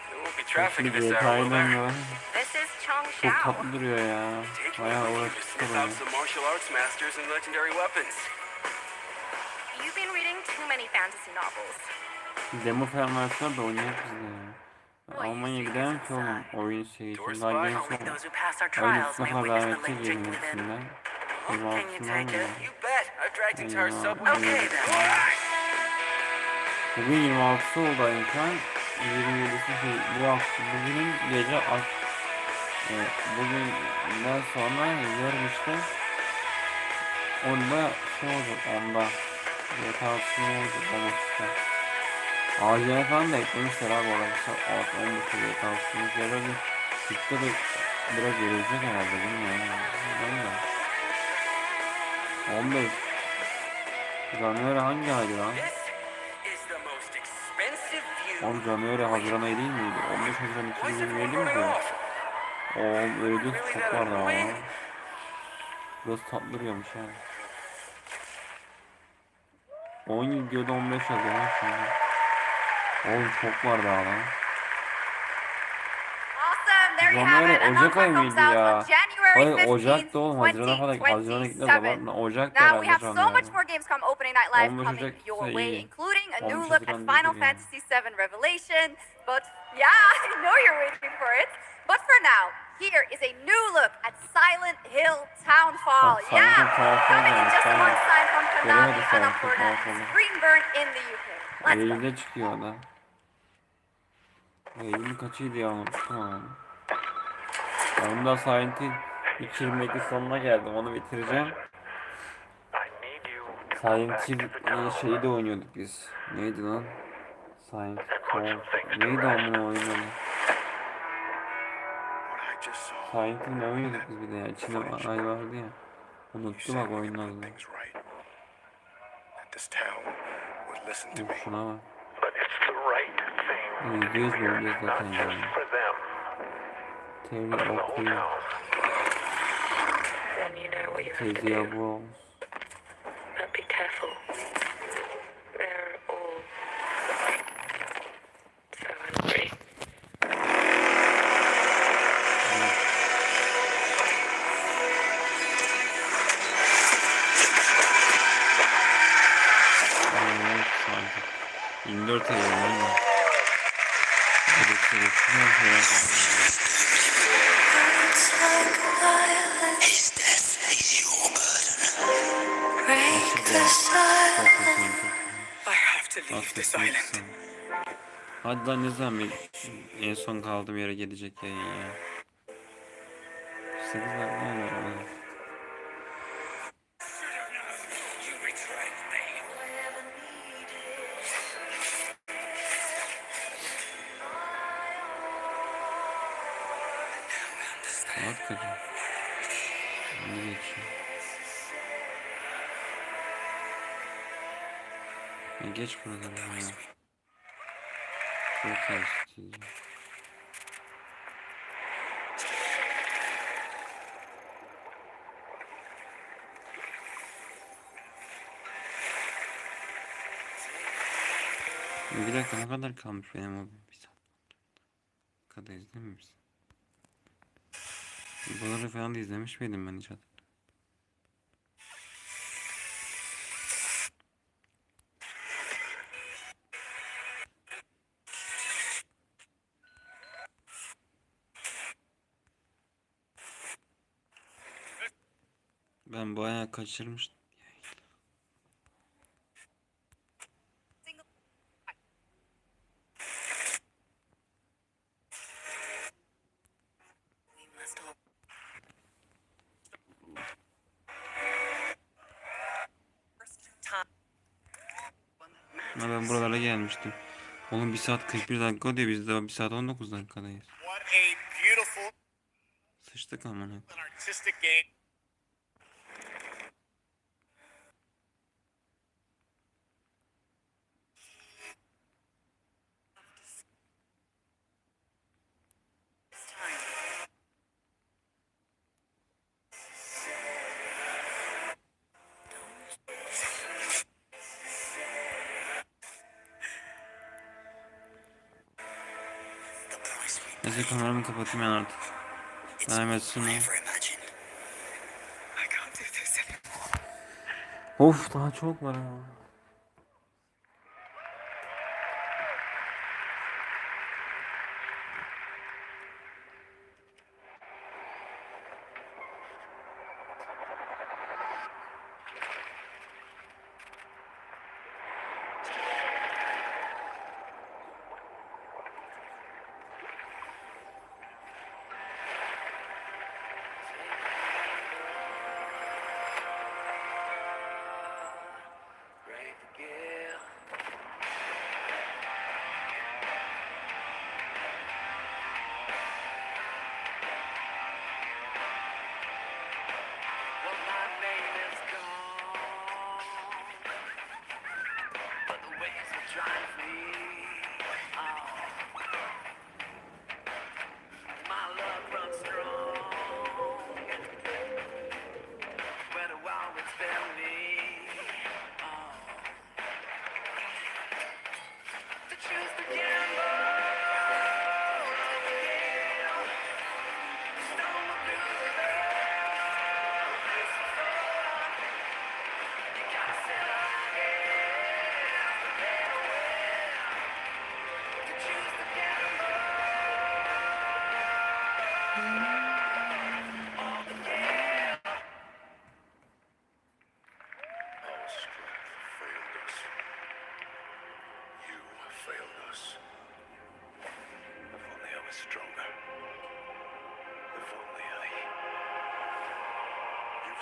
There won't be traffic Şimdi this hour, will detaydan there? da This is Chong çok Shao. tatlı duruyor ya. Take Bayağı me to uğraştık sniff oraya. out some martial arts masters and legendary weapons. You've been reading too many fantasy novels. Demo falan verseler de oynayak biz de ya. Almanya'ya gidemem ki oğlum oyun şey için. Daha Gamescom Those who pass our ayın trials üstüne may kadar witness devam the edecek legend yayın within. hepsinden. Can you 26'sından take mı? it? You bet. I've dragged you to our subway. Okay then. Bugün 26'sı oldu ayın şu an. 27'si şey, bugünün gece bugünden sonra yarın işte onda şey olacak onda GTA ne olacak ama işte ACN falan da eklemişler abi orada saat 11'de GTA'sını herhalde çıktı da biraz gelecek herhalde bilmiyorum yani. 15 January hangi aydı lan? Oğlum January Haziran ayı değil miydi? 15 Haziran 2027 miydi? Oğlum öyle çok vardı ama. Biraz tatlı duruyormuş ha. 10 diyordu 15 yazıyor lan şimdi. Oğlum çok var daha lan. Awesome, there you have January it. And Ocak ayı comes mıydı out ya? on January Hayır 15th, Ocak'ta oğlum Haziran'a falan Haziran'a gitmez ama 2027. Ocak Now we herhalde have so much January. more Gamescom opening night live 15 coming Ocak your ise way, iyi. including a new 15 look at Haziran Final değildir yani. Fantasy VII Revelation. But yeah, I know you're waiting for it. But for now, here is a new look at Silent Hill Townfall. Silent Hill Townfall Coming in gelmiş, just a tamam. month's time from Göremedik Konami, Silent Hill Annapurna, Townfall'u. Greenburn in the UK. Let's go. Eylül'de çıkıyor o da. Eylül kaçıydı ya unuttum onu. Ben da Silent Hill 2022 sonuna geldim onu bitireceğim. Silent Hill şeyi de oynuyorduk biz. Neydi lan? Silent Hill. Neydi onun oyunu? Silent Hill ne oynuyorduk biz bir de ya. İçinde ay vardı ya. Unuttu bak oyunun adını. Uf şuna bak. %100 bölümde zaten yani. Theory of Queen. Theory of Worlds. But be careful. They're all so hungry. Evet, sanki. 24 Eylül değil mi? I have to leave this island. Hadi lan ne zaman en son kaldığım yere gelecek yayın ya. 8 dakika ne var? Saat kaç? Ne geçiyor? Geç buraları ya. Çok çalıştırıcı. Bir dakika ne kadar kalmış benim o bir saat. Ne kadar izlememişsin. Buraları falan da izlemiş miydim ben hiç hatırlamıyorum. Ben bayağı kaçırmıştım. Ben buralara gelmiştim. Oğlum 1 saat 41 dakika diyor, biz de 1 saat 19 dakikadayız. What a beautiful Sıçtık amına. and artistic game. Neyse kameramı kapatayım ben artık. Devam etsin o. Of daha çok var ya.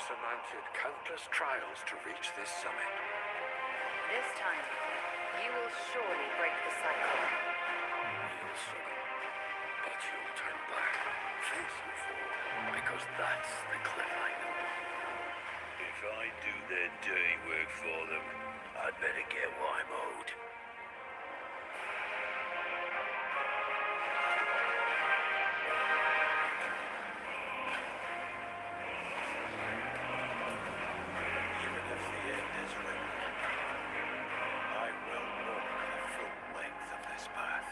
Surmounted countless trials to reach this summit. This time, you will surely break the cycle. You'll struggle, but you'll turn back, face and fall, because that's the cliff I know. If I do their dirty work for them, I'd better get what I'm owed. Even if the end is written, I will walk the full length of this path.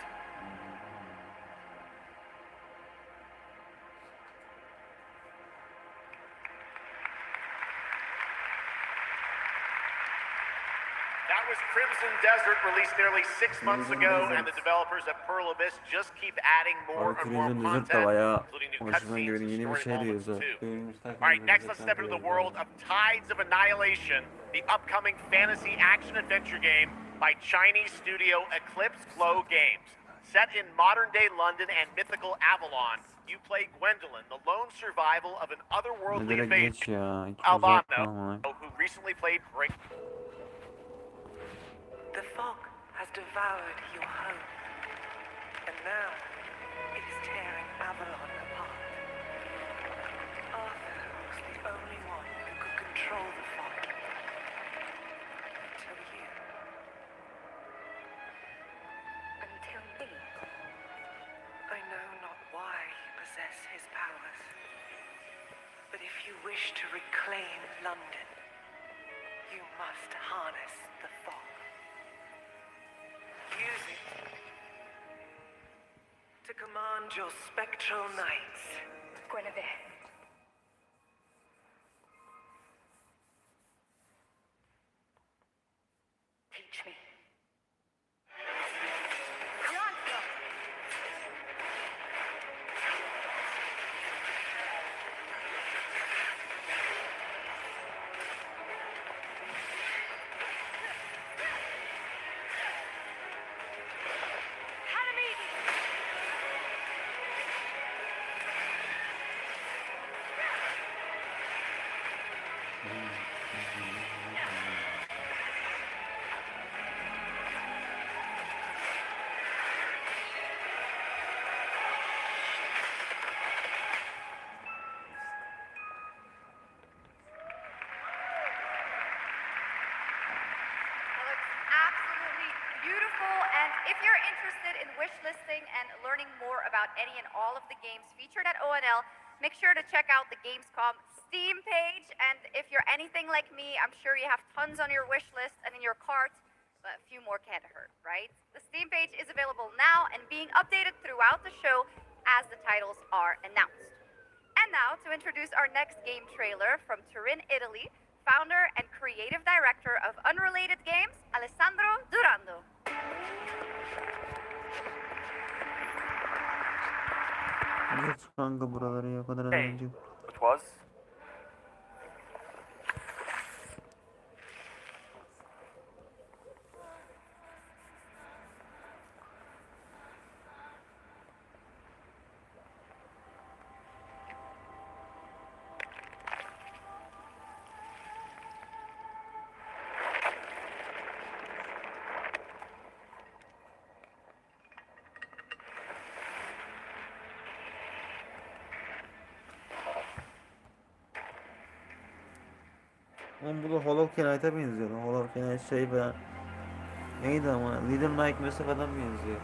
That was Crimson Desert, released nearly 6 months ago, and the developers at Pearl Abyss just keep adding more Abi and more Crimson Desert da content, bayağı including new hoşuma gidiyor. cutscenes and Yeni bir story şey moments diyordu. too. All right, next let's step into the world of Tides of Annihilation, the upcoming fantasy action-adventure game by Chinese studio Eclipse Glow Games. Set in modern-day London and mythical Avalon, you play Gwendolyn, the lone survival of an otherworldly Direkt invasion, geç ya. Albano, who recently played great. The fog has devoured your home, and now it is tearing Avalon apart. Arthur was the only one who could control the fog. Until you. Until me. I know not why you possess his powers, but if you wish to reclaim London, you must harness the fog. Use it to command your spectral knights. Guinevere. Teach me. If you're interested in wishlisting and learning more about any and all of the games featured at ONL, make sure to check out the Gamescom Steam page. And if you're anything like me, I'm sure you have tons on your wish list and in your cart, but a few more can't hurt, right? The Steam page is available now and being updated throughout the show as the titles are announced. And now, to introduce our next game trailer from Turin, Italy, founder and creative director of Unrelated Games, Alessandro Durando. Geç kanka buraları ya, o kadar önce. Which was? Oğlum bu da Hollow Knight'a benziyor. Hollow Knight şey ben... Neydi ama? Little Nightmares'e falan benziyor.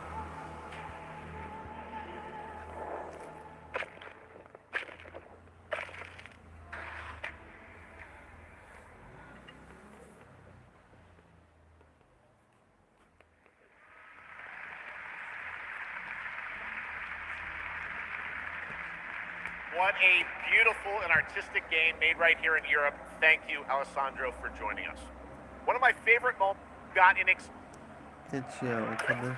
What a beautiful and artistic game made right here in Europe. Thank you, Alessandro, for joining us. One of my favorite moments got in Geç ya o kadar.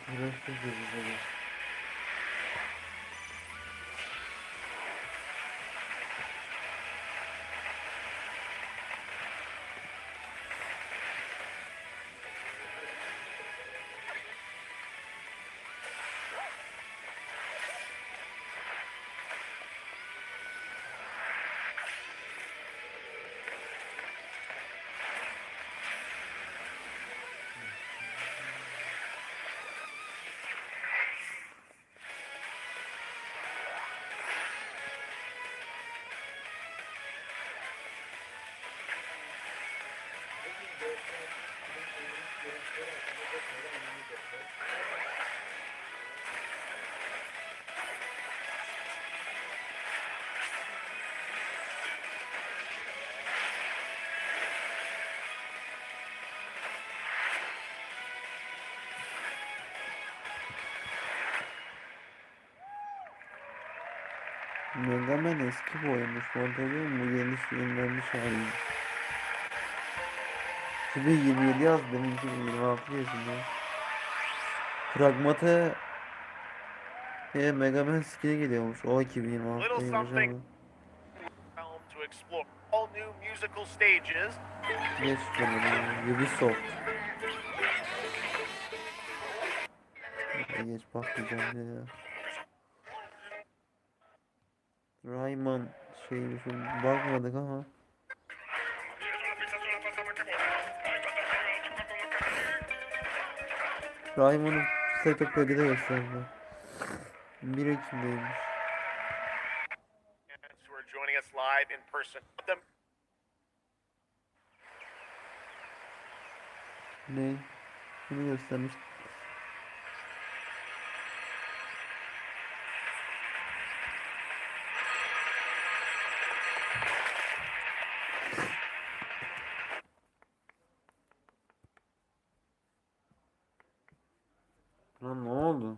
Burası güzel. Mega Man eski bir oyunmuş. Orada mu bu yenilenmiş hali. 2027 yaz demin 2026 yaşında. Pragmata Mega Man skin'e geliyormuş. O 2026'daymış ama. to explore all new musical stages. Geç bunu Ubisoft. Geç bakmayacağım ya. Rayman şeymiş, bakmadık ama. Rayman'ın setup pack'i de gösterdi. 1 Ekim'deymiş. Who are joining us live in person. Ne? Bunu göstermiş. Lan ne oldu?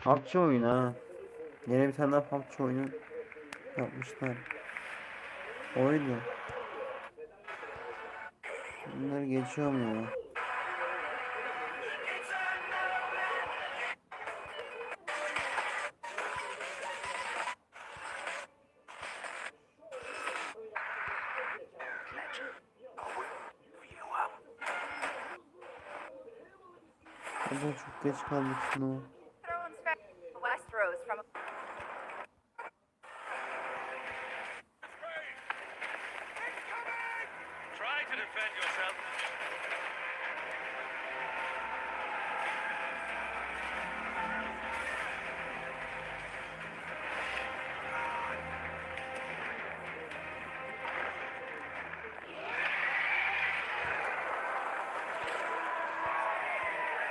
PUBG oyunu ha. Yine bir tane daha PUBG oyunu yapmışlar. Oydu. Bunları geçiyorum ya. Hadi çok geç kaldık şunu. Westeros from Try to defend yourself.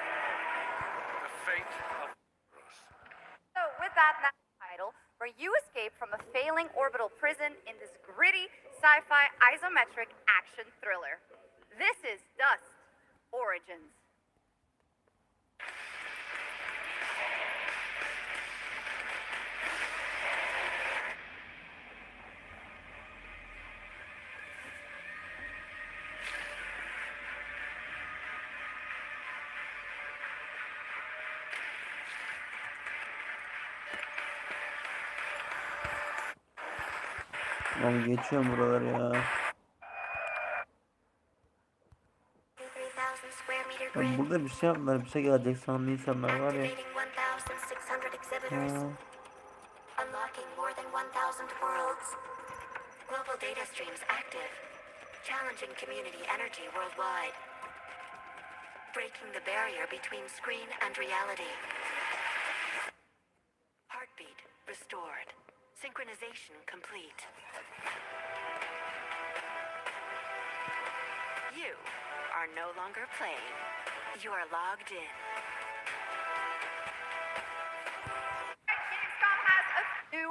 The fate of So, with that title, where you escape from a failing orbital prison in this gritty sci-fi isometric action thriller. This is Dust Origins. Abi geçiyorum buraları ya. 3,000 square meter Ya grid. burada bir şey yaptılar, bir şey gelecek sanlı insanlar var ya. Activating 1,600 exhibitors. Ha. Unlocking more than 1,000 worlds. Global data streams active. Challenging community energy worldwide. Breaking the barrier between screen and reality. Heartbeat restored. Synchronization complete. You are no longer playing. You are logged in. Gamescom has a new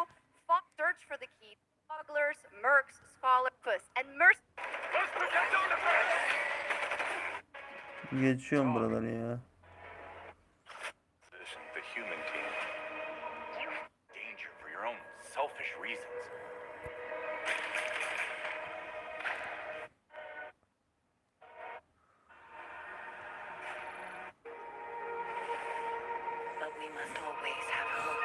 search for the key. Smugglers, mercs, scholars, and Geçiyorum buraları ya. The human team. Danger for your own selfish reasons. But we must always have hope.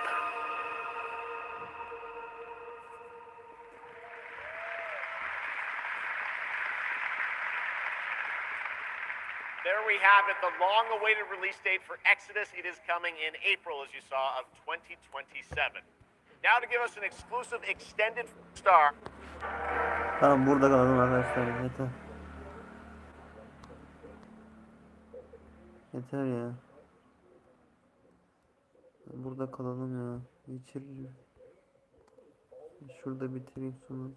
There we have it, the long-awaited release date for Exodus. It is coming in April, as you saw, of 2027. Now to give us an exclusive extended star. Tamam burada kalalım arkadaşlar, yeter. Yeter ya. Burada kalalım ya. Geçiririm. Şurada bitireyim sonra.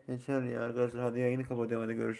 Geçer ya arkadaşlar, hadi yayını kapatıyorum, hadi görüşürüz.